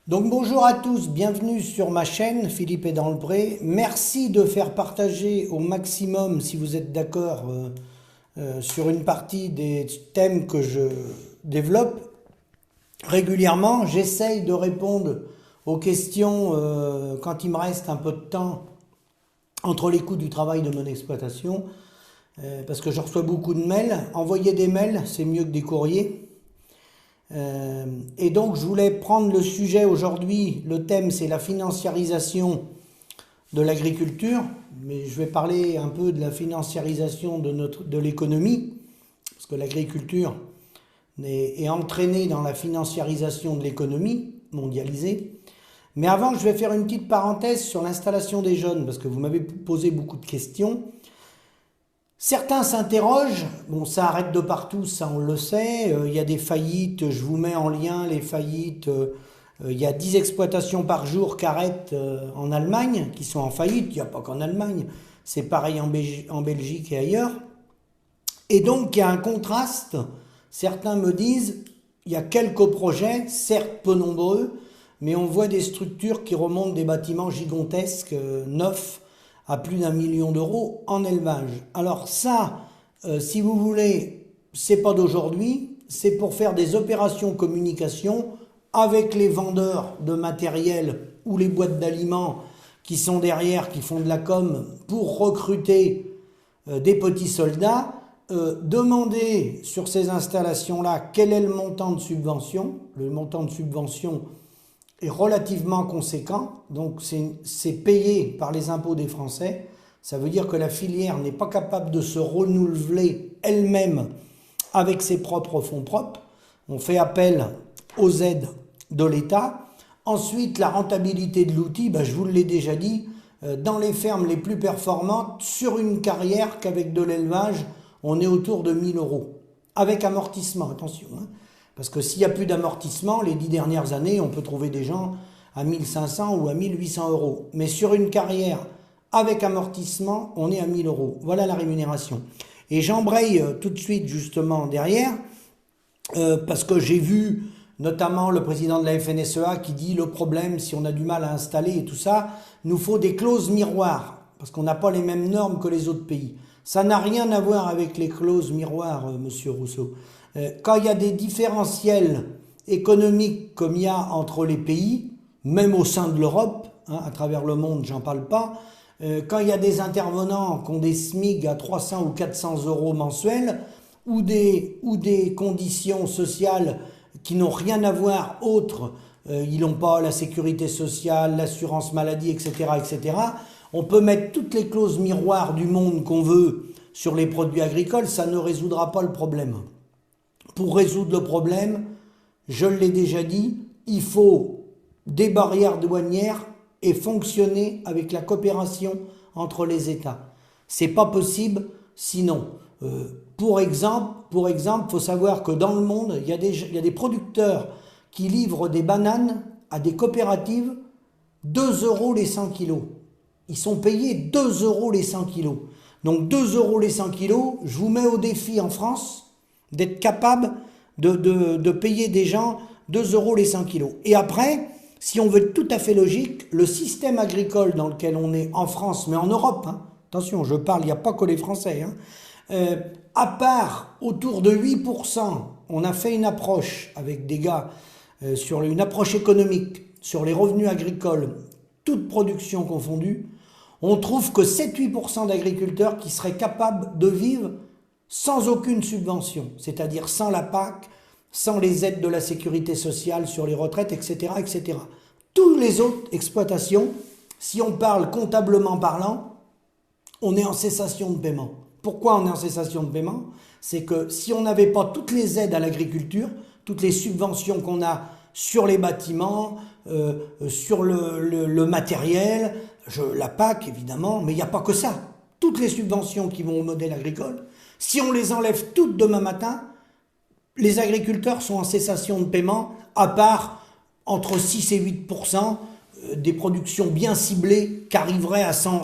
Donc bonjour à tous, bienvenue sur ma chaîne Philippe est dans le pré. Merci de faire partager au maximum, si vous êtes d'accord, sur une partie des thèmes que je développe. Régulièrement, j'essaye de répondre aux questions quand il me reste un peu de temps entre les coûts du travail de mon exploitation, parce que je reçois beaucoup de mails. Envoyer des mails, c'est mieux que des courriers. Et donc je voulais prendre le sujet aujourd'hui, le thème c'est la financiarisation de l'agriculture, mais je vais parler un peu de la financiarisation de l'économie, parce que l'agriculture est entraînée dans la financiarisation de l'économie mondialisée. Mais avant, je vais faire une petite parenthèse sur l'installation des jeunes, parce que vous m'avez posé beaucoup de questions. Certains s'interrogent, bon ça arrête de partout, ça on le sait, il y a des faillites, je vous mets en lien les faillites, il y a 10 exploitations par jour qui arrêtent en Allemagne, qui sont en faillite, il n'y a pas qu'en Allemagne, c'est pareil en Belgique et ailleurs. Et donc il y a un contraste, certains me disent, il y a quelques projets, certes peu nombreux, mais on voit des structures qui remontent des bâtiments gigantesques, neufs, à plus d'1 million d'euros en élevage. Alors ça, si vous voulez, c'est pas d'aujourd'hui, c'est pour faire des opérations communication avec les vendeurs de matériel ou les boîtes d'aliments qui sont derrière, qui font de la com pour recruter des petits soldats. Demander sur ces installations-là quel est le montant de subvention. Le montant de subvention est relativement conséquent, donc c'est payé par les impôts des Français. Ça veut dire que la filière n'est pas capable de se renouveler elle-même avec ses propres fonds propres. On fait appel aux aides de l'État. Ensuite, la rentabilité de l'outil, je vous l'ai déjà dit, dans les fermes les plus performantes, sur une carrière qu'avec de l'élevage, on est autour de 1 000 euros. Avec amortissement, attention, hein. Parce que s'il n'y a plus d'amortissement, les 10 dernières années, on peut trouver des gens à 1 500 ou à 1 800 euros. Mais sur une carrière avec amortissement, on est à 1 000 euros. Voilà la rémunération. Et j'embraye tout de suite justement derrière, parce que j'ai vu notamment le président de la FNSEA qui dit le problème, si on a du mal à installer et tout ça, nous faut des clauses miroirs, parce qu'on n'a pas les mêmes normes que les autres pays. Ça n'a rien à voir avec les clauses miroirs, monsieur Rousseau. Quand il y a des différentiels économiques comme il y a entre les pays, même au sein de l'Europe, hein, à travers le monde, j'en parle pas, quand il y a des intervenants qui ont des SMIC à 300 ou 400 euros mensuels, ou des conditions sociales qui n'ont rien à voir autres, ils n'ont pas la sécurité sociale, l'assurance maladie, etc., etc., on peut mettre toutes les clauses miroirs du monde qu'on veut sur les produits agricoles, ça ne résoudra pas le problème. Pour résoudre le problème, je l'ai déjà dit, il faut des barrières douanières et fonctionner avec la coopération entre les États. C'est pas possible sinon. Pour exemple, faut savoir que dans le monde, il y a des producteurs qui livrent des bananes à des coopératives 2 euros les 100 kilos. Ils sont payés 2 euros les 100 kilos. Donc 2 euros les 100 kilos, je vous mets au défi en France d'être capable de payer des gens 2 euros les 100 kilos. Et après, si on veut être tout à fait logique, le système agricole dans lequel on est en France, mais en Europe, hein, attention, je parle, il n'y a pas que les Français, hein, à part autour de 8%, on a fait une approche avec des gars sur une approche économique sur les revenus agricoles, toute production confondue, on trouve que 7-8% d'agriculteurs qui seraient capables de vivre sans aucune subvention, c'est-à-dire sans la PAC, sans les aides de la sécurité sociale sur les retraites, etc., etc. Toutes les autres exploitations, si on parle comptablement parlant, on est en cessation de paiement. Pourquoi on est en cessation de paiement? C'est que si on n'avait pas toutes les aides à l'agriculture, toutes les subventions qu'on a sur les bâtiments, sur le matériel, la PAC évidemment, mais il n'y a pas que ça. Toutes les subventions qui vont au modèle agricole, si on les enlève toutes demain matin, les agriculteurs sont en cessation de paiement, à part entre 6 et 8% des productions bien ciblées qui arriveraient à s'en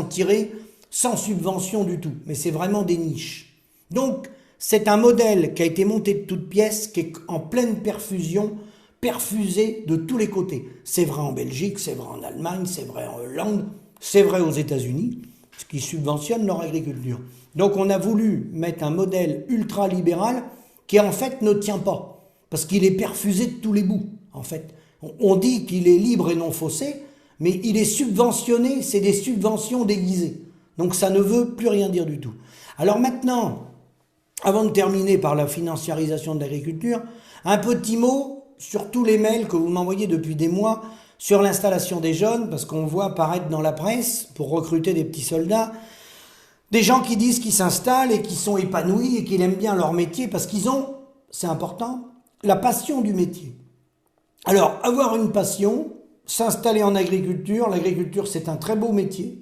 tirer sans subvention du tout. Mais c'est vraiment des niches. Donc, c'est un modèle qui a été monté de toutes pièces, qui est en pleine perfusion perfusé de tous les côtés. C'est vrai en Belgique, c'est vrai en Allemagne, c'est vrai en Hollande, c'est vrai aux États-Unis, ce qui subventionne leur agriculture. Donc on a voulu mettre un modèle ultra-libéral qui en fait ne tient pas, parce qu'il est perfusé de tous les bouts, en fait. On dit qu'il est libre et non faussé, mais il est subventionné, c'est des subventions déguisées. Donc ça ne veut plus rien dire du tout. Alors maintenant, avant de terminer par la financiarisation de l'agriculture, un petit mot sur tous les mails que vous m'envoyez depuis des mois sur l'installation des jeunes, parce qu'on voit apparaître dans la presse, pour recruter des petits soldats, des gens qui disent qu'ils s'installent et qui sont épanouis et qu'ils aiment bien leur métier, parce qu'ils ont, c'est important, la passion du métier. Alors, avoir une passion, s'installer en agriculture, l'agriculture c'est un très beau métier,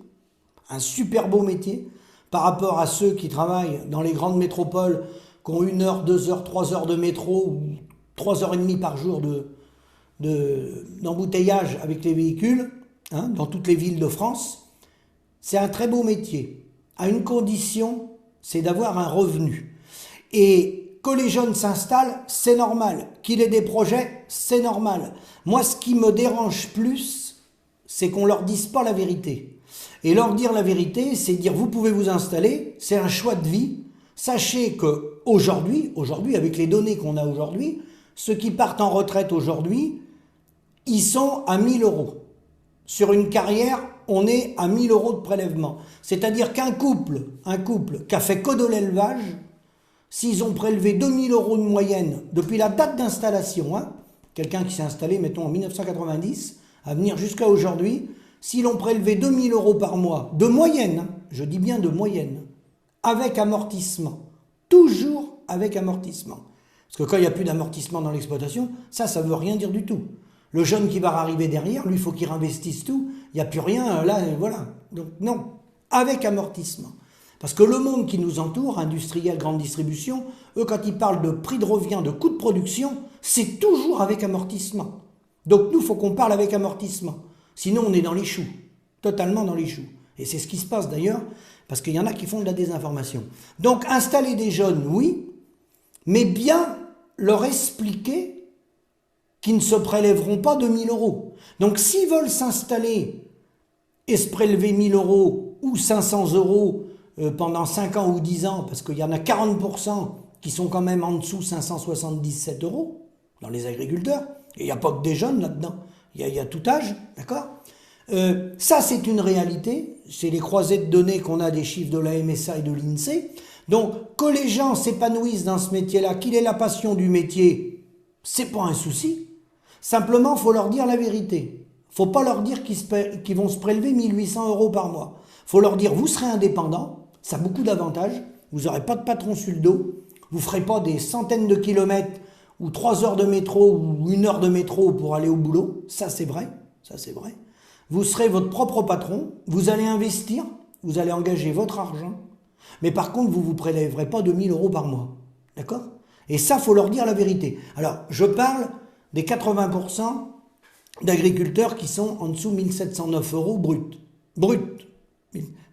un super beau métier, par rapport à ceux qui travaillent dans les grandes métropoles, qui ont 1 heure, 2 heures, 3 heures de métro, ou 3 heures et demie par jour d'embouteillage avec les véhicules, hein, dans toutes les villes de France. C'est un très beau métier, à une condition, c'est d'avoir un revenu. Et que les jeunes s'installent, c'est normal. Qu'il ait des projets, c'est normal. Moi, ce qui me dérange plus, c'est qu'on leur dise pas la vérité. Et leur dire la vérité, c'est dire vous pouvez vous installer, c'est un choix de vie. Sachez que aujourd'hui, avec les données qu'on a aujourd'hui, ceux qui partent en retraite aujourd'hui, ils sont à 1 000 €. Sur une carrière, on est à 1 000 € de prélèvement. C'est-à-dire qu'un couple qui a fait que de l'élevage, s'ils ont prélevé 2 000 € de moyenne depuis la date d'installation, hein, quelqu'un qui s'est installé, mettons, en 1990, à venir jusqu'à aujourd'hui, s'ils ont prélevé 2 000 € par mois, de moyenne, hein, je dis bien de moyenne, avec amortissement, toujours avec amortissement. Parce que quand il n'y a plus d'amortissement dans l'exploitation, ça ne veut rien dire du tout. Le jeune qui va arriver derrière, lui, il faut qu'il réinvestisse tout, il n'y a plus rien, là, voilà. Donc non, avec amortissement. Parce que le monde qui nous entoure, industriel, grande distribution, eux, quand ils parlent de prix de revient, de coût de production, c'est toujours avec amortissement. Donc nous, il faut qu'on parle avec amortissement. Sinon, on est dans les choux, totalement dans les choux. Et c'est ce qui se passe d'ailleurs, parce qu'il y en a qui font de la désinformation. Donc installer des jeunes, oui, mais bien leur expliquer qu'ils ne se prélèveront pas de 1 000 €. Donc s'ils veulent s'installer et se prélever 1 000 € ou 500 € pendant 5 ans ou 10 ans, parce qu'il y en a 40% qui sont quand même en dessous 577 € dans les agriculteurs, et il n'y a pas que des jeunes là-dedans, il y a tout âge, d'accord ? Ça c'est une réalité, c'est les croisées de données qu'on a des chiffres de la MSA et de l'INSEE. Donc que les gens s'épanouissent dans ce métier-là, qu'il ait la passion du métier, c'est pas un souci. Simplement, il faut leur dire la vérité. Faut pas leur dire qu'ils vont se prélever 1 800 € par mois. Faut leur dire, vous serez indépendant, ça a beaucoup d'avantages, vous n'aurez pas de patron sur le dos, vous ne ferez pas des centaines de kilomètres ou 3 heures de métro ou 1 heure de métro pour aller au boulot, ça c'est vrai, ça c'est vrai. Vous serez votre propre patron, vous allez investir, vous allez engager votre argent, mais par contre vous ne vous prélèverez pas de 1 000 € par mois, d'accord ? Et ça, il faut leur dire la vérité. Alors, je parle des 80% d'agriculteurs qui sont en dessous de 1 709 € brut. Brut.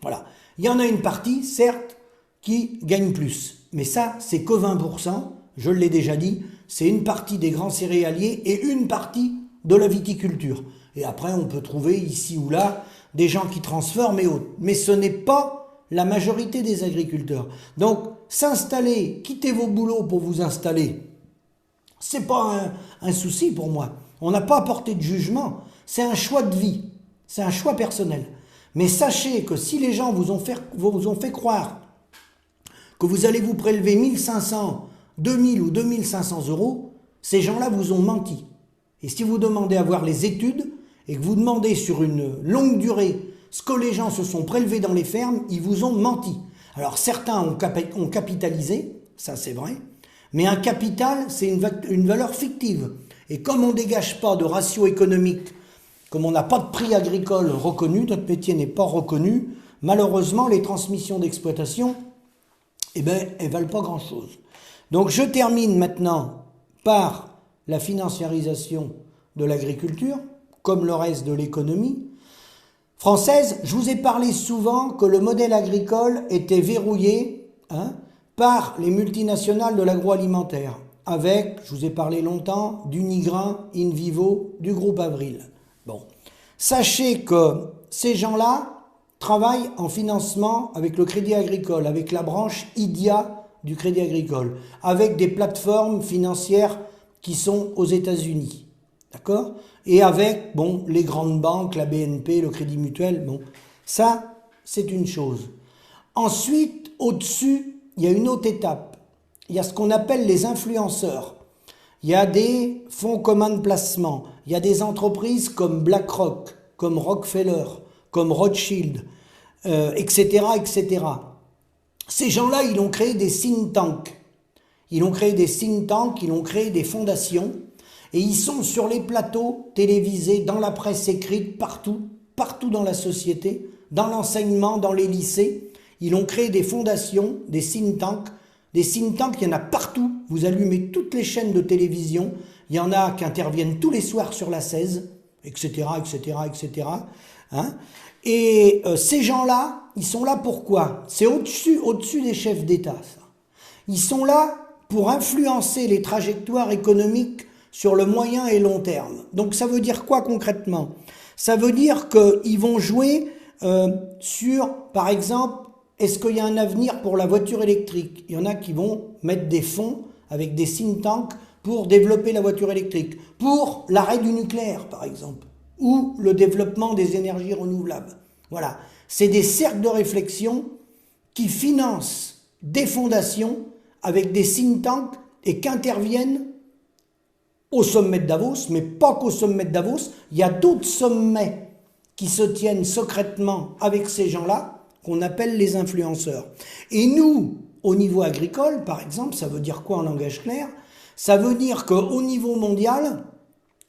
Voilà. Il y en a une partie, certes, qui gagne plus. Mais ça, c'est que 20%, je l'ai déjà dit, c'est une partie des grands céréaliers et une partie de la viticulture. Et après, on peut trouver ici ou là des gens qui transforment et autres. Mais ce n'est pas la majorité des agriculteurs. Donc, s'installer, quitter vos boulots pour vous installer, c'est pas un souci pour moi. On n'a pas apporté de jugement. C'est un choix de vie. C'est un choix personnel. Mais sachez que si les gens vous ont fait croire que vous allez vous prélever 1 500, 2 000 ou 2 500 €, ces gens-là vous ont menti. Et si vous demandez à voir les études et que vous demandez sur une longue durée ce que les gens se sont prélevés dans les fermes, ils vous ont menti. Alors certains ont capitalisé, ça c'est vrai, mais un capital c'est une valeur fictive. Et comme on ne dégage pas de ratio économique, comme on n'a pas de prix agricole reconnu, notre métier n'est pas reconnu, malheureusement les transmissions d'exploitation, elles ne valent pas grand-chose. Donc je termine maintenant par la financiarisation de l'agriculture, comme le reste de l'économie française. Je vous ai parlé souvent que le modèle agricole était verrouillé par les multinationales de l'agroalimentaire. avec, je vous ai parlé longtemps, d'Unigrain, InVivo, du groupe Avril. Bon, sachez que ces gens-là travaillent en financement avec le Crédit Agricole, avec la branche IDIA du Crédit Agricole, avec des plateformes financières qui sont aux États-Unis, d'accord? Et avec, bon, les grandes banques, la BNP, le Crédit Mutuel, bon, ça, c'est une chose. Ensuite, au-dessus, il y a une autre étape. Il y a ce qu'on appelle les influenceurs. Il y a des fonds communs de placement. Il y a des entreprises comme BlackRock, comme Rockefeller, comme Rothschild, etc., etc. Ces gens-là, ils ont créé des think tanks. Ils ont créé des think tanks, ils ont créé des fondations. Et ils sont sur les plateaux télévisés, dans la presse écrite, partout, partout dans la société, dans l'enseignement, dans les lycées. Ils ont créé des fondations, des think tanks. Des think tanks, il y en a partout. Vous allumez toutes les chaînes de télévision. Il y en a qui interviennent tous les soirs sur la 16, etc., etc., etc. Hein? Et ces gens-là, ils sont là pourquoi? C'est au-dessus des chefs d'État, ça. Ils sont là pour influencer les trajectoires économiques sur le moyen et long terme. Donc ça veut dire quoi concrètement? Ça veut dire qu'ils vont jouer sur, par exemple, est-ce qu'il y a un avenir pour la voiture électrique? Il y en a qui vont mettre des fonds avec des think tanks pour développer la voiture électrique, pour l'arrêt du nucléaire par exemple, ou le développement des énergies renouvelables. Voilà, c'est des cercles de réflexion qui financent des fondations avec des think tanks et qu'interviennent au sommet de Davos, mais pas qu'au sommet de Davos, il y a d'autres sommets qui se tiennent secrètement avec ces gens-là, qu'on appelle les influenceurs. Et nous, au niveau agricole, par exemple, ça veut dire quoi en langage clair? Ça veut dire qu'au niveau mondial,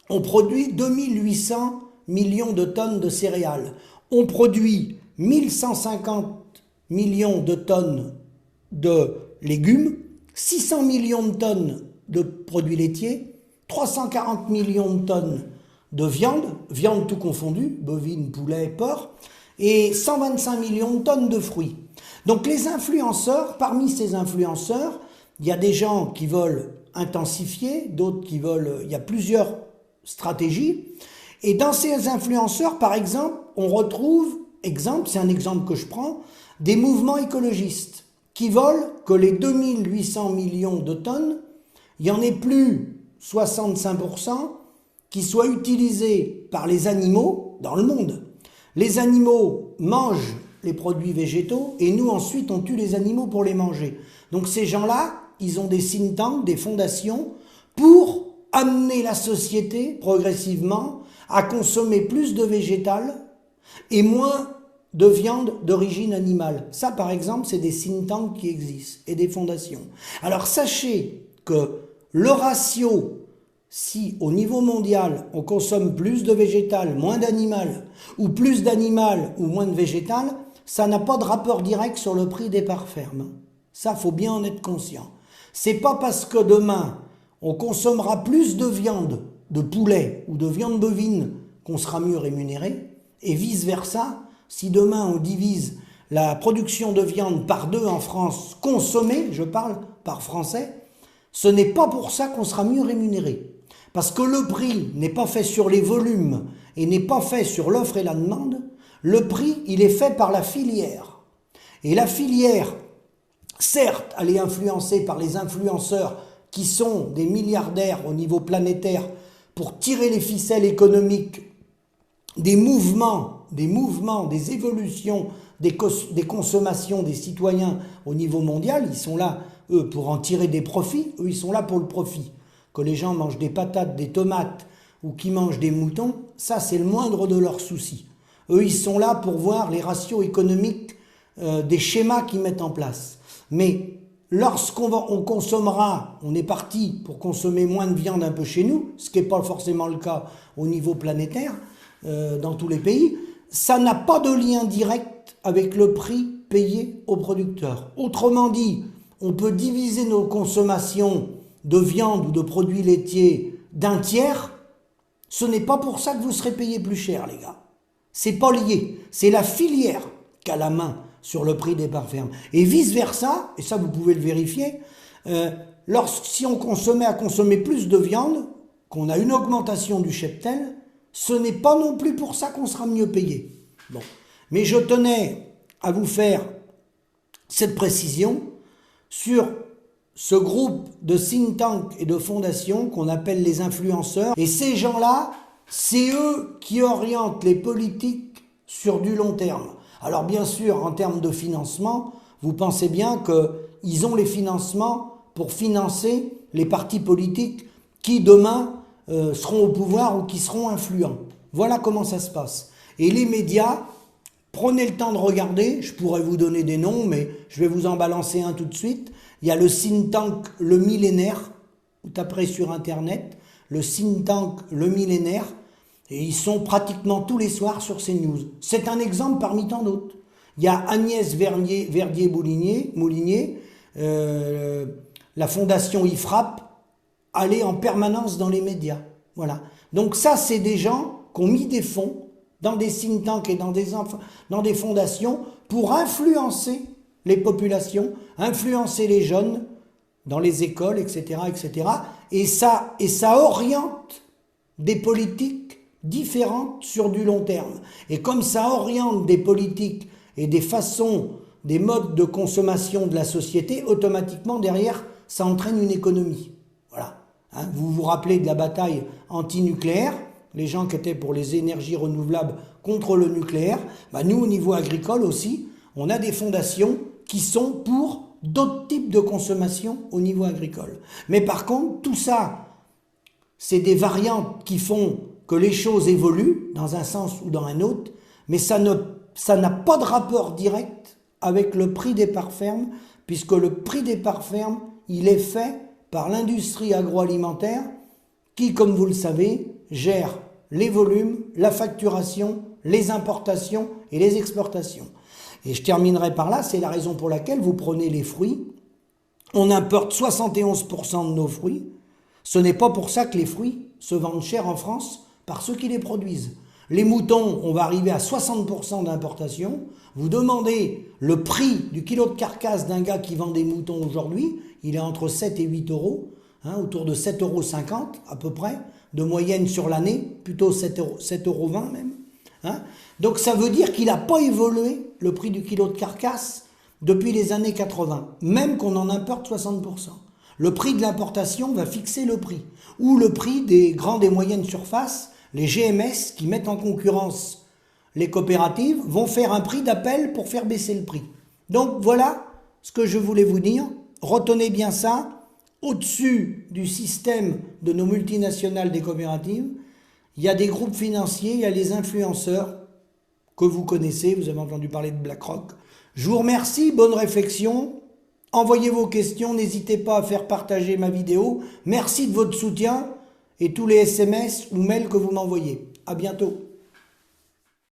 on produit 2800 millions de tonnes de céréales. On produit 1150 millions de tonnes de légumes, 600 millions de tonnes de produits laitiers, 340 millions de tonnes de viande tout confondu, bovine, poulet, porc, et 125 millions de tonnes de fruits. Donc les influenceurs, parmi ces influenceurs, il y a des gens qui veulent intensifier, d'autres qui veulent... Il y a plusieurs stratégies. Et dans ces influenceurs, par exemple, on retrouve, c'est un exemple que je prends, des mouvements écologistes qui veulent que les 2800 millions de tonnes, il n'y en ait plus 65% qui soient utilisés par les animaux dans le monde. Les animaux mangent les produits végétaux et nous ensuite on tue les animaux pour les manger. Donc ces gens-là, ils ont des think tanks, des fondations pour amener la société progressivement à consommer plus de végétal et moins de viande d'origine animale. Ça par exemple, c'est des think tanks qui existent et des fondations. Alors sachez que le ratio, si au niveau mondial on consomme plus de végétal, moins d'animal, ou plus d'animal ou moins de végétal, ça n'a pas de rapport direct sur le prix des parts fermes. Ça, faut bien en être conscient. C'est pas parce que demain on consommera plus de viande, de poulet ou de viande bovine qu'on sera mieux rémunéré, et vice versa, si demain on divise la production de viande par 2 en France, consommée, je parle par français, ce n'est pas pour ça qu'on sera mieux rémunéré. Parce que le prix n'est pas fait sur les volumes et n'est pas fait sur l'offre et la demande. Le prix, il est fait par la filière. Et la filière, certes, elle est influencée par les influenceurs qui sont des milliardaires au niveau planétaire pour tirer les ficelles économiques des mouvements, des évolutions, des consommations des citoyens au niveau mondial. Ils sont là, eux, pour en tirer des profits. Eux, ils sont là pour le profit. Que les gens mangent des patates, des tomates ou qu'ils mangent des moutons, ça c'est le moindre de leurs soucis. Eux, ils sont là pour voir les ratios économiques des schémas qu'ils mettent en place. Mais lorsqu'on consommera, on est parti pour consommer moins de viande un peu chez nous, ce qui n'est pas forcément le cas au niveau planétaire, dans tous les pays, ça n'a pas de lien direct avec le prix payé aux producteurs. Autrement dit, on peut diviser nos consommations de viande ou de produits laitiers d'un tiers, ce n'est pas pour ça que vous serez payé plus cher, les gars. C'est pas lié. C'est la filière qui a la main sur le prix des parts fermes. Et vice-versa, et ça vous pouvez le vérifier, Si on se met à consommer plus de viande, qu'on a une augmentation du cheptel, ce n'est pas non plus pour ça qu'on sera mieux payé. Bon. Mais je tenais à vous faire cette précision sur ce groupe de think tanks et de fondations qu'on appelle les influenceurs. Et ces gens-là, c'est eux qui orientent les politiques sur du long terme. Alors bien sûr, en termes de financement, vous pensez bien qu'ils ont les financements pour financer les partis politiques qui demain seront au pouvoir ou qui seront influents. Voilà comment ça se passe. Et les médias, prenez le temps de regarder, je pourrais vous donner des noms, mais je vais vous en balancer un tout de suite. Il y a le think tank Le Millénaire, vous taperez sur internet, le think tank Le Millénaire, et ils sont pratiquement tous les soirs sur CNews. C'est un exemple parmi tant d'autres. Il y a Agnès Verdier-Moulinier, la fondation IFRAP, aller en permanence dans les médias. Voilà. Donc ça, c'est des gens qui ont mis des fonds dans des think tanks et dans des fondations pour influencer les populations, influencer les jeunes dans les écoles, etc., etc. Et ça oriente des politiques différentes sur du long terme. Et comme ça oriente des politiques et des façons, des modes de consommation de la société, automatiquement derrière, ça entraîne une économie. Voilà. Hein, vous vous rappelez de la bataille antinucléaire, les gens qui étaient pour les énergies renouvelables contre le nucléaire. Nous, au niveau agricole aussi, on a des fondations qui sont pour d'autres types de consommation au niveau agricole. Mais par contre, tout ça, c'est des variantes qui font que les choses évoluent dans un sens ou dans un autre, mais ça n'a pas de rapport direct avec le prix des parts fermes, puisque le prix des parts fermes, il est fait par l'industrie agroalimentaire qui, comme vous le savez, gère les volumes, la facturation, les importations et les exportations. Et je terminerai par là, c'est la raison pour laquelle vous prenez les fruits, on importe 71% de nos fruits, ce n'est pas pour ça que les fruits se vendent cher en France par ceux qui les produisent. Les moutons, on va arriver à 60% d'importation. Vous demandez le prix du kilo de carcasse d'un gars qui vend des moutons aujourd'hui, il est entre 7 et 8 euros, autour de 7,50 euros à peu près, de moyenne sur l'année, plutôt 7,20 euros même. Donc ça veut dire qu'il n'a pas évolué le prix du kilo de carcasse depuis les années 80, même qu'on en importe 60%. Le prix de l'importation va fixer le prix, ou le prix des grandes et moyennes surfaces, les GMS qui mettent en concurrence les coopératives vont faire un prix d'appel pour faire baisser le prix. Donc voilà ce que je voulais vous dire. Retenez bien ça. Au-dessus du système de nos multinationales des coopératives, il y a des groupes financiers, il y a les influenceurs que vous connaissez. Vous avez entendu parler de BlackRock. Je vous remercie. Bonne réflexion. Envoyez vos questions. N'hésitez pas à faire partager ma vidéo. Merci de votre soutien et tous les SMS ou mails que vous m'envoyez. À bientôt.